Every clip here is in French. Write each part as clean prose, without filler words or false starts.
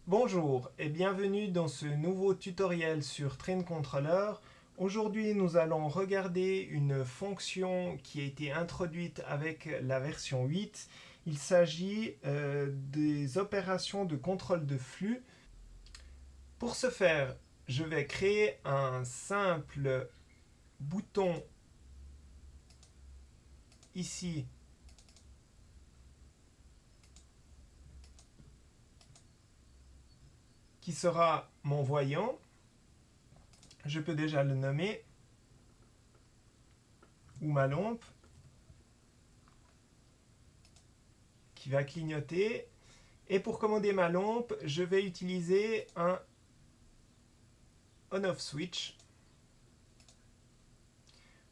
Bonjour et bienvenue dans ce nouveau tutoriel sur Train Controller. Aujourd'hui, nous allons regarder une fonction qui a été introduite avec la version 8. Il s'agit des opérations de contrôle de flux. Pour ce faire, je vais créer un simple bouton ici qui sera mon voyant. Je peux déjà le nommer, ou ma lampe, qui va clignoter. Et pour commander ma lampe, je vais utiliser un on-off switch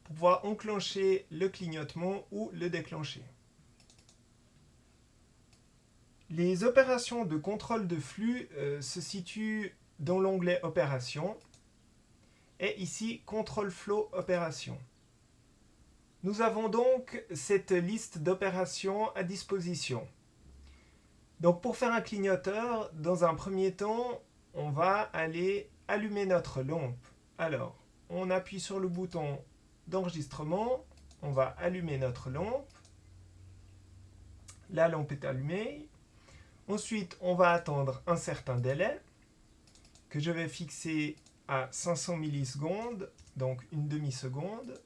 pour pouvoir enclencher le clignotement ou le déclencher. Les opérations de contrôle de flux se situent dans l'onglet Opérations et ici Control Flow Opérations. Nous avons donc cette liste d'opérations à disposition. Donc pour faire un clignoteur, dans un premier temps, on va aller allumer notre lampe. Alors, on appuie sur le bouton d'enregistrement, on va allumer notre lampe. La lampe est allumée. Ensuite, on va attendre un certain délai que je vais fixer à 500 millisecondes, donc une demi-seconde.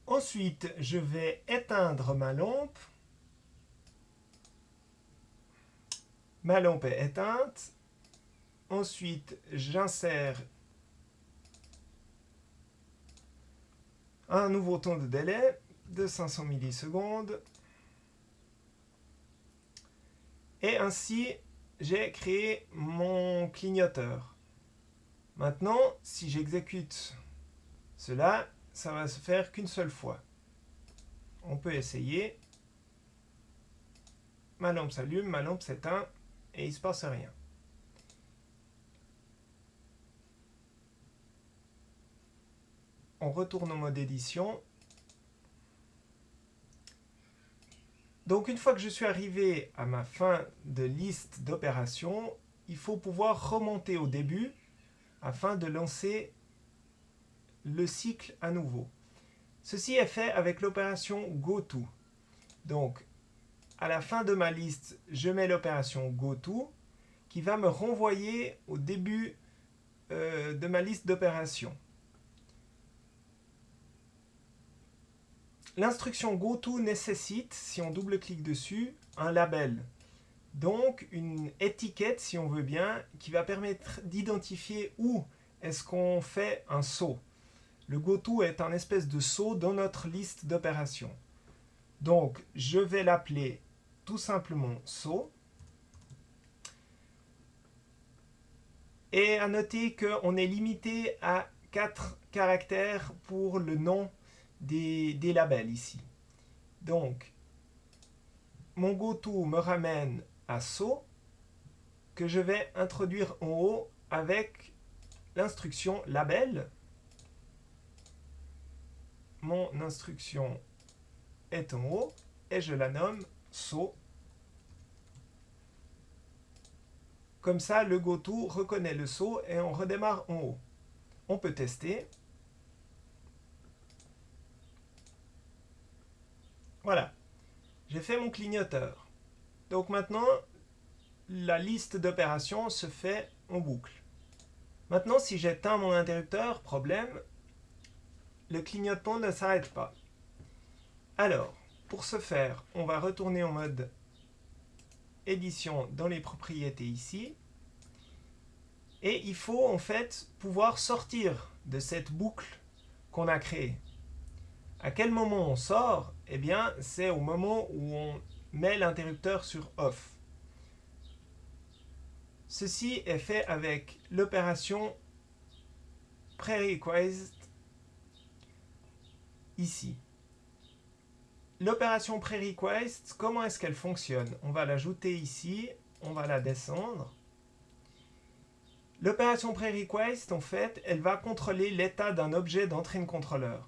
Ensuite, je vais éteindre ma lampe. Ma lampe est éteinte. Ensuite, j'insère un nouveau temps de délai de 500 millisecondes. Et ainsi, j'ai créé mon clignoteur. Maintenant, si j'exécute cela, ça va se faire qu'une seule fois. On peut essayer. Ma lampe s'allume, ma lampe s'éteint et il ne se passe rien. On retourne au mode édition. Donc une fois que je suis arrivé à ma fin de liste d'opérations, il faut pouvoir remonter au début afin de lancer le cycle à nouveau. Ceci est fait avec l'opération GoTo. Donc à la fin de ma liste, je mets l'opération GoTo qui va me renvoyer au début de ma liste d'opérations. L'instruction GoTo nécessite, si on double-clique dessus, un label. Donc une étiquette, si on veut bien, qui va permettre d'identifier où est-ce qu'on fait un saut. Le GoTo est un espèce de saut dans notre liste d'opérations. Donc je vais l'appeler tout simplement saut. Et à noter qu'on est limité à 4 caractères pour le nom des labels ici. Donc, mon GoTo me ramène à saut que je vais introduire en haut avec l'instruction label. Mon instruction est en haut et je la nomme saut. Comme ça, le GoTo reconnaît le saut et on redémarre en haut. On peut tester. Voilà, j'ai fait mon clignoteur. Donc maintenant, la liste d'opérations se fait en boucle. Maintenant, si j'éteins mon interrupteur, problème, le clignotement ne s'arrête pas. Alors, pour ce faire, on va retourner en mode édition dans les propriétés ici. Et il faut en fait pouvoir sortir de cette boucle qu'on a créée. À quel moment on sort? Eh bien, c'est au moment où on met l'interrupteur sur off. Ceci est fait avec l'opération prerequest ici. L'opération prerequest, comment est-ce qu'elle fonctionne? On va l'ajouter ici, on va la descendre. L'opération prerequest, en fait, elle va contrôler l'état d'un objet dans Train Controller.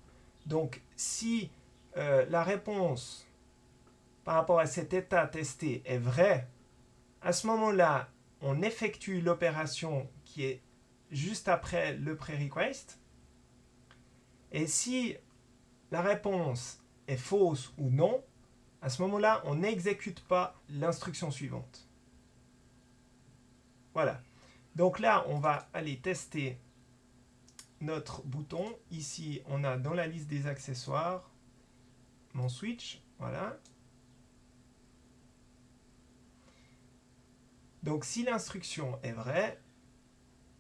Donc, si la réponse par rapport à cet état testé est vraie, À ce moment-là, on effectue l'opération qui est juste après le prerequest. Et si la réponse est fausse ou non, à ce moment-là, on n'exécute pas l'instruction suivante. Voilà. Donc là, on va aller tester notre bouton. Ici, on a dans la liste des accessoires mon switch. Voilà. Donc si l'instruction est vraie,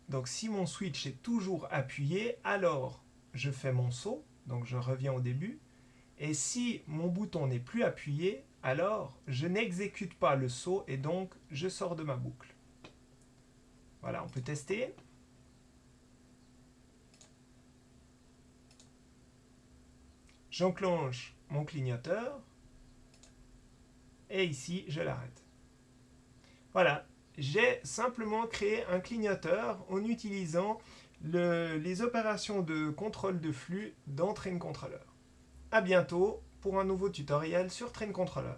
donc si mon switch est toujours appuyé, alors je fais mon saut, donc je reviens au début. Et si mon bouton n'est plus appuyé, alors je n'exécute pas le saut et donc je sors de ma boucle. Voilà, on peut tester. J'enclenche mon clignoteur et ici je l'arrête. Voilà, j'ai simplement créé un clignoteur en utilisant les opérations de contrôle de flux dans TrainController. A bientôt pour un nouveau tutoriel sur TrainController.